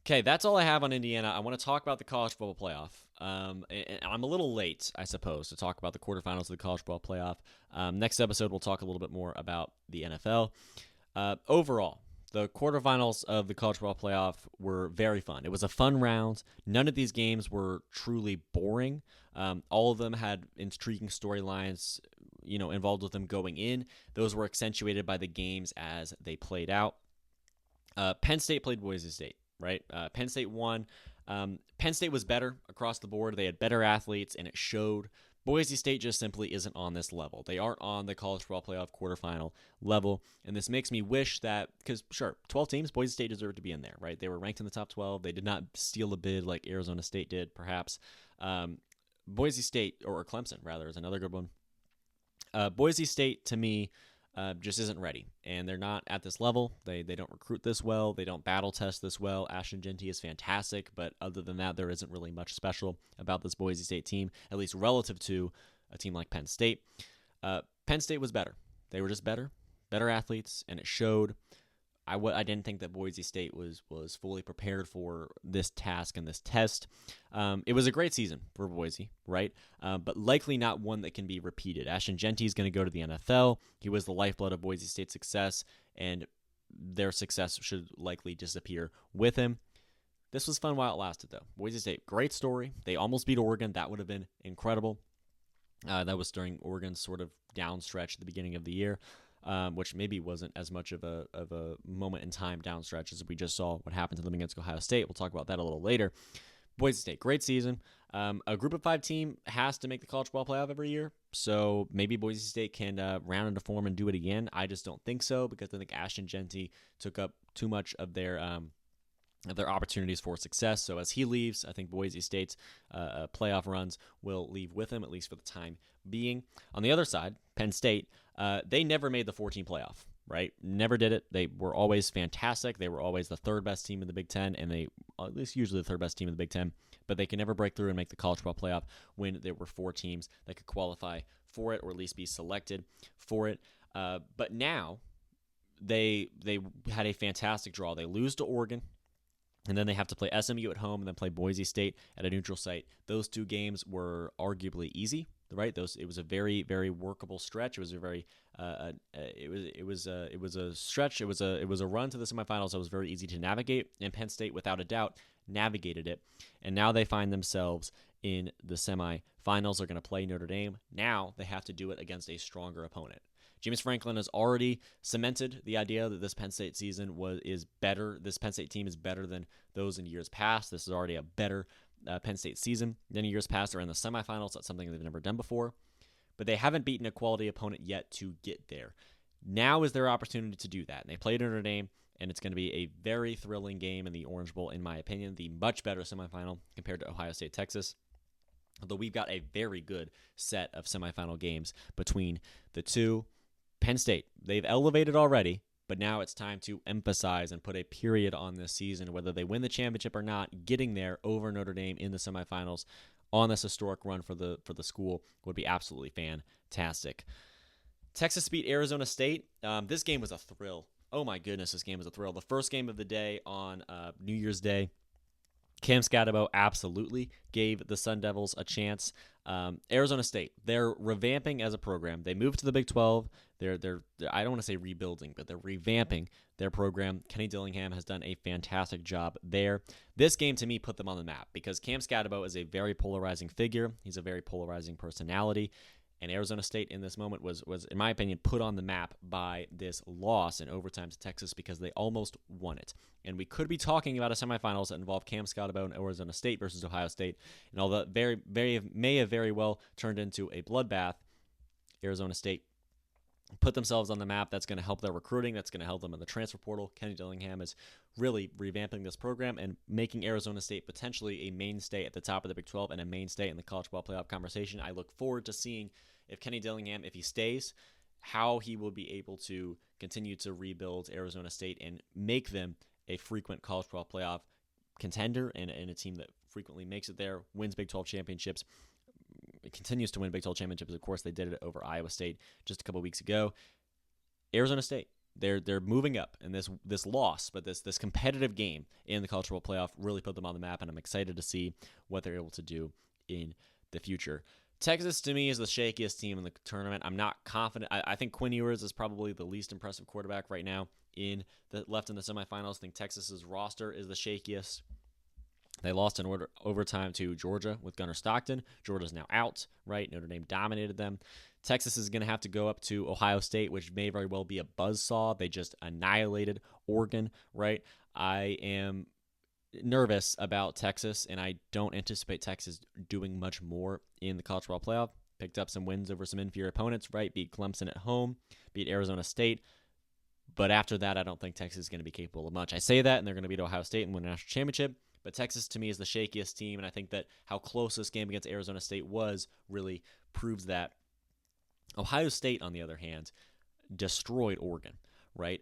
Okay, that's all I have on Indiana. I want to talk about the college football playoff. And I'm a little late, I suppose, to talk about the quarterfinals of the college football playoff. Next episode, we'll talk a little bit more about the NFL. Overall, the quarterfinals of the college football playoff were very fun. It was a fun round. None of these games were truly boring. All of them had intriguing storylines, involved with them going in. Those were accentuated by the games as they played out. Penn State played Boise State, right? Penn State won. Penn State was better across the board. They had better athletes, and it showed. Boise State just simply isn't on this level. They aren't on the college football playoff quarterfinal level, and this makes me wish that, because sure, 12 teams, Boise State deserved to be in there, right? They were ranked in the top 12. They did not steal a bid like Arizona State did, perhaps. Boise State, or Clemson, rather, is another good one. Boise State, to me, just isn't ready, and they're not at this level. They don't recruit this well. They don't battle test this well. Ashton Jeanty is fantastic, but other than that, there isn't really much special about this Boise State team, at least relative to a team like Penn State. Penn State was better. They were just better athletes, and it showed. I didn't think that Boise State was fully prepared for this task and this test. It was a great season for Boise, right? But likely not one that can be repeated. Ashton Jeanty is going to go to the NFL. He was the lifeblood of Boise State's success, and their success should likely disappear with him. This was fun while it lasted, though. Boise State, great story. They almost beat Oregon. That would have been incredible. That was during Oregon's sort of down stretch at the beginning of the year. Which maybe wasn't as much of a moment in time down stretch as we just saw what happened to them against Ohio State. We'll talk about that a little later. Boise State, great season. A group of 5 team has to make the college football playoff every year, so maybe Boise State can round into form and do it again. I just don't think so, because I think Ashton Jeanty took up too much of their opportunities for success. So as he leaves, I think Boise State's playoff runs will leave with him, at least for the time being. On the other side, Penn State, they never made the 14 playoff, right? Never did it. They were always fantastic. They were always the third best team in the Big Ten, and they, at least usually the third best team in the Big Ten, but they can never break through and make the college football playoff when there were 4 teams that could qualify for it, or at least be selected for it. But now they had a fantastic draw. They lose to Oregon, and then they have to play SMU at home and then play Boise State at a neutral site. Those 2 games were arguably easy, right? It was a very, very workable stretch. It was a very it was a stretch. It was a run to the semifinals that was very easy to navigate, and Penn State, without a doubt, navigated it. And now they find themselves in the semifinals. They're going to play Notre Dame. Now they have to do it against a stronger opponent. James Franklin has already cemented the idea that this Penn State season is better. This Penn State team is better than those in years past. This is already a better Penn State season than years past. They're in the semifinals. That's something they've never done before. But they haven't beaten a quality opponent yet to get there. Now is their opportunity to do that. And they played Notre Dame, and it's going to be a very thrilling game in the Orange Bowl, in my opinion. The much better semifinal compared to Ohio State, Texas. Although we've got a very good set of semifinal games between the two. Penn State, they've elevated already, but now it's time to emphasize and put a period on this season, whether they win the championship or not. Getting there over Notre Dame in the semifinals on this historic run for the school would be absolutely fantastic. Texas beat Arizona State. This game was a thrill. Oh my goodness, this game was a thrill. The first game of the day on New Year's Day. Cam Scatterbo absolutely gave the Sun Devils a chance. Arizona State, they're revamping as a program. They moved to the Big 12. They're I don't want to say rebuilding, but they're revamping their program. Kenny Dillingham has done a fantastic job there. This game, to me, put them on the map because Cam Scatterbo is a very polarizing figure. He's a very polarizing personality. And Arizona State in this moment was, in my opinion, put on the map by this loss in overtime to Texas because they almost won it. And we could be talking about a semifinals that involve Cam Scatterbo and Arizona State versus Ohio State. And although that may have very well turned into a bloodbath, Arizona State put themselves on the map. That's going to help their recruiting. That's going to help them in the transfer portal. Kenny Dillingham is really revamping this program and making Arizona State potentially a mainstay at the top of the Big 12 and a mainstay in the college football playoff conversation. I look forward to seeing if Kenny Dillingham, if he stays, how he will be able to continue to rebuild Arizona State and make them a frequent college football playoff contender and a team that frequently makes it there, wins Big 12 championships. It continues to win Big 12 championships. Of course, they did it over Iowa State just a couple weeks ago. Arizona State, they're moving up, and this loss, but this competitive game in the college football playoff really put them on the map, and I'm excited to see what they're able to do in the future. Texas, to me, is the shakiest team in the tournament. I'm not confident. I think Quinn Ewers is probably the least impressive quarterback right now left in the semifinals. I think Texas's roster is the shakiest. They lost in overtime to Georgia with Gunnar Stockton. Georgia's now out, right? Notre Dame dominated them. Texas is going to have to go up to Ohio State, which may very well be a buzzsaw. They just annihilated Oregon, right? I am nervous about Texas, and I don't anticipate Texas doing much more in the college football playoff. Picked up some wins over some inferior opponents, right? Beat Clemson at home, beat Arizona State. But after that, I don't think Texas is going to be capable of much. I say that, and they're going to beat Ohio State and win a national championship. But Texas, to me, is the shakiest team, and I think that how close this game against Arizona State was really proves that. Ohio State, on the other hand, destroyed Oregon, right?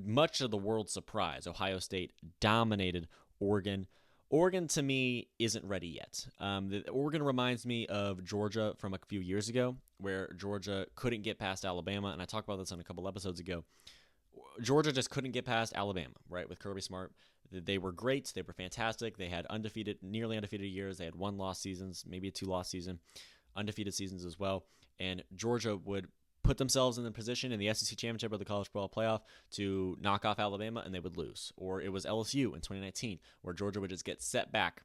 Much of the world's surprise, Ohio State dominated Oregon. Oregon, to me, isn't ready yet. Oregon reminds me of Georgia from a few years ago, where Georgia couldn't get past Alabama, and I talked about this on a couple episodes ago. Georgia just couldn't get past Alabama, right, with Kirby Smart. They were great. They were fantastic. They had nearly undefeated years. They had 1-loss seasons, maybe a 2-loss season, undefeated seasons as well. And Georgia would put themselves in the position in the SEC Championship or the College Football Playoff to knock off Alabama, and they would lose. Or it was LSU in 2019, where Georgia would just get set back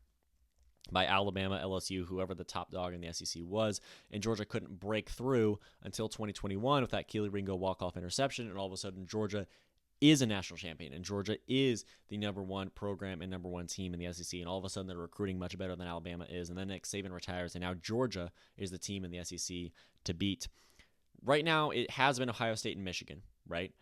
by Alabama, LSU, whoever the top dog in the SEC was, and Georgia couldn't break through until 2021 with that Keely Ringo walk-off interception, and all of a sudden Georgia is a national champion, and Georgia is the number one program and number one team in the SEC, and all of a sudden they're recruiting much better than Alabama is, and then Nick Saban retires, and now Georgia is the team in the SEC to beat. Right now, it has been Ohio State and Michigan, right?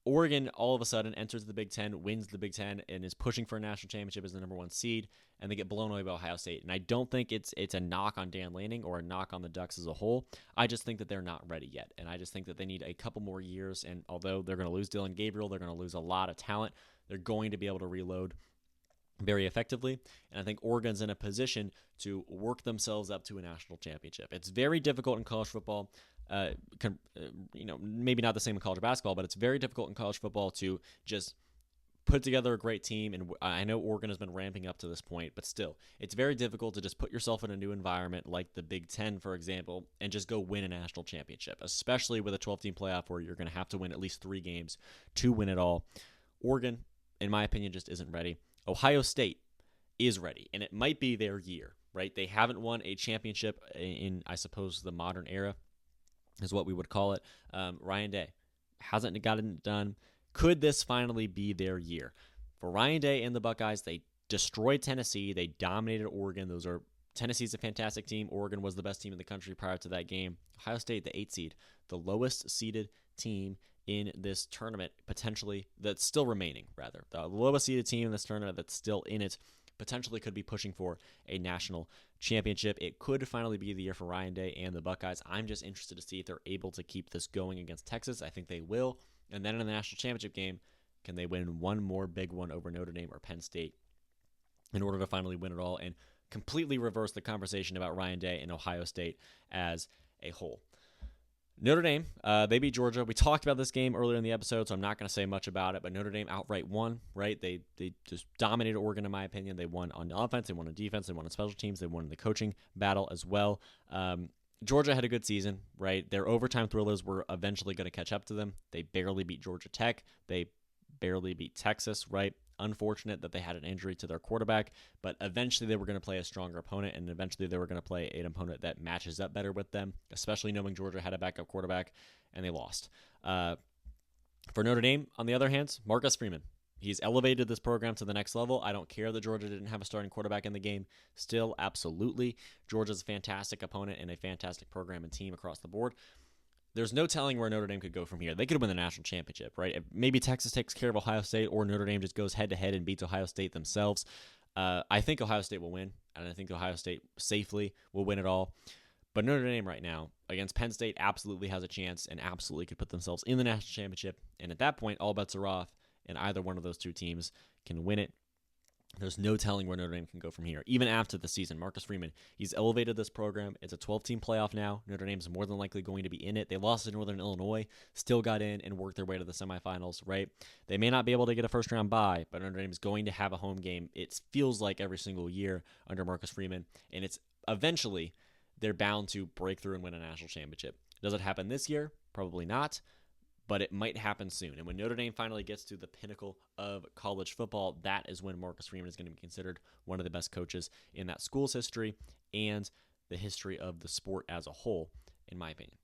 Oregon all of a sudden enters the Big Ten, wins the Big Ten, and is pushing for a national championship as the number one seed, and they get blown away by Ohio State. And I don't think it's a knock on Dan Lanning or a knock on the Ducks as a whole. I just think that they're not ready yet, and I just think that they need a couple more years. And although they're going to lose Dylan Gabriel, they're going to lose a lot of talent. They're going to be able to reload very effectively, and I think Oregon's in a position to work themselves up to a national championship. It's very difficult in college football. Maybe not the same in college basketball, but it's very difficult in college football to just put together a great team. And I know Oregon has been ramping up to this point, but still, it's very difficult to just put yourself in a new environment like the Big Ten, for example, and just go win a national championship, especially with a 12-team playoff where you're going to have to win at least 3 games to win it all. Oregon, in my opinion, just isn't ready. Ohio State is ready, and it might be their year, right? They haven't won a championship in, I suppose, the modern era is what we would call it. Ryan Day hasn't gotten it done. Could this finally be their year? For Ryan Day and the Buckeyes, they destroyed Tennessee. They dominated Oregon. Tennessee's a fantastic team. Oregon was the best team in the country prior to that game. Ohio State, the 8th seed, the lowest seeded team in this tournament, potentially, that's still remaining, rather. The lowest seeded team in this tournament that's still in it potentially could be pushing for a national championship. It could finally be the year for Ryan Day and the Buckeyes. I'm just interested to see if they're able to keep this going against Texas. I think they will. And then in the national championship game, can they win one more big one over Notre Dame or Penn State in order to finally win it all and completely reverse the conversation about Ryan Day and Ohio State as a whole? Notre Dame, they beat Georgia. We talked about this game earlier in the episode, so I'm not going to say much about it, but Notre Dame outright won, right? They just dominated Oregon, in my opinion. They won on offense, they won on defense, they won on special teams, they won in the coaching battle as well. Georgia had a good season, right? Their overtime thrillers were eventually going to catch up to them. They barely beat Georgia Tech. They barely beat Texas, right? Unfortunate that they had an injury to their quarterback, but eventually they were going to play a stronger opponent, and eventually they were going to play an opponent that matches up better with them, especially knowing Georgia had a backup quarterback, and they lost. For Notre Dame, on the other hand, Marcus Freeman. He's elevated this program to the next level. I don't care that Georgia didn't have a starting quarterback in the game. Still, absolutely, Georgia's a fantastic opponent and a fantastic program and team across the board. There's no telling where Notre Dame could go from here. They could win the national championship, right? If maybe Texas takes care of Ohio State, or Notre Dame just goes head-to-head and beats Ohio State themselves. I think Ohio State will win, and I think Ohio State safely will win it all. But Notre Dame right now, against Penn State, absolutely has a chance and absolutely could put themselves in the national championship. And at that point, all bets are off, and either one of those two teams can win it. There's no telling where Notre Dame can go from here. Even after the season, Marcus Freeman, he's elevated this program. It's a 12-team playoff now. Notre Dame's more than likely going to be in it. They lost to Northern Illinois, still got in and worked their way to the semifinals, right? They may not be able to get a first-round bye, but Notre Dame's going to have a home game. It feels like every single year under Marcus Freeman, and it's eventually they're bound to break through and win a national championship. Does it happen this year? Probably not. But it might happen soon. And when Notre Dame finally gets to the pinnacle of college football, that is when Marcus Freeman is going to be considered one of the best coaches in that school's history and the history of the sport as a whole, in my opinion.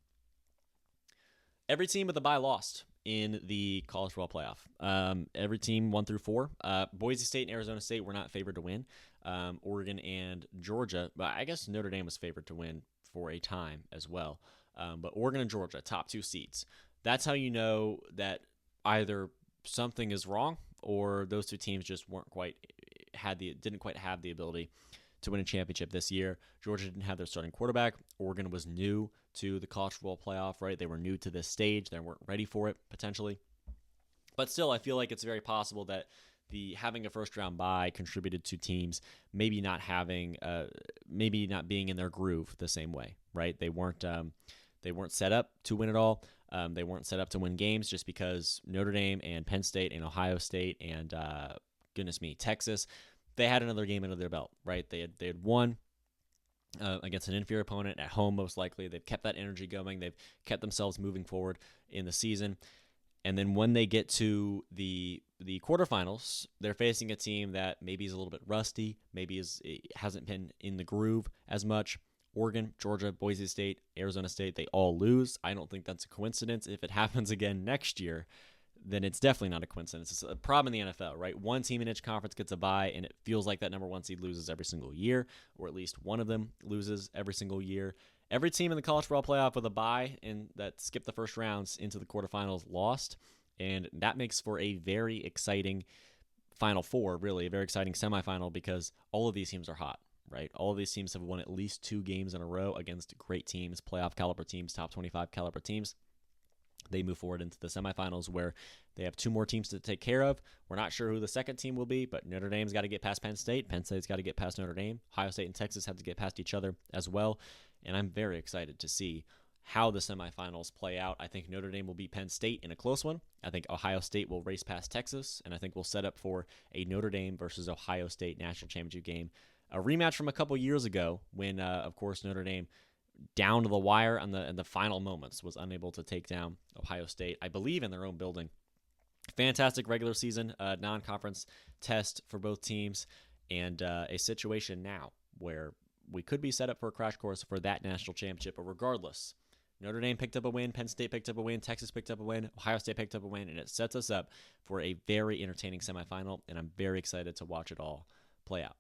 Every team with a bye lost in the college football playoff. Every team 1 through 4. Boise State and Arizona State were not favored to win. Oregon and Georgia, but I guess Notre Dame was favored to win for a time as well. But Oregon and Georgia, top 2 seeds. That's how you know that either something is wrong or those 2 teams just didn't quite have the ability to win a championship this year. Georgia didn't have their starting quarterback. Oregon was new to the college football playoff, right? They were new to this stage. They weren't ready for it potentially. But still, I feel like it's very possible that having a first round bye contributed to teams maybe not being in their groove the same way, right? They weren't set up to win it all. They weren't set up to win games just because Notre Dame and Penn State and Ohio State and Texas, they had another game under their belt, right? They had won against an inferior opponent at home, most likely. They've kept that energy going. They've kept themselves moving forward in the season. And then when they get to the quarterfinals, they're facing a team that maybe is a little bit rusty, maybe hasn't been in the groove as much. Oregon, Georgia, Boise State, Arizona State, they all lose. I don't think that's a coincidence. If it happens again next year, then it's definitely not a coincidence. It's a problem in the NFL, right? One team in each conference gets a bye, and it feels like that number 1 seed loses every single year, or at least one of them loses every single year. Every team in the college football playoff with a bye and that skipped the first rounds into the quarterfinals lost, and that makes for a very exciting Final Four, really, a very exciting semifinal because all of these teams are hot. Right, all of these teams have won at least 2 games in a row against great teams, playoff caliber teams, top 25 caliber teams. They move forward into the semifinals where they have 2 more teams to take care of. We're not sure who the second team will be, but Notre Dame's got to get past Penn State. Penn State's got to get past Notre Dame. Ohio State and Texas have to get past each other as well. And I'm very excited to see how the semifinals play out. I think Notre Dame will beat Penn State in a close one. I think Ohio State will race past Texas, and I think we'll set up for a Notre Dame versus Ohio State national championship game. A rematch from a couple years ago when, of course, Notre Dame down to the wire in the final moments was unable to take down Ohio State, I believe, in their own building. Fantastic regular season non-conference test for both teams, and a situation now where we could be set up for a crash course for that national championship. But regardless, Notre Dame picked up a win, Penn State picked up a win, Texas picked up a win, Ohio State picked up a win, and it sets us up for a very entertaining semifinal, and I'm very excited to watch it all play out.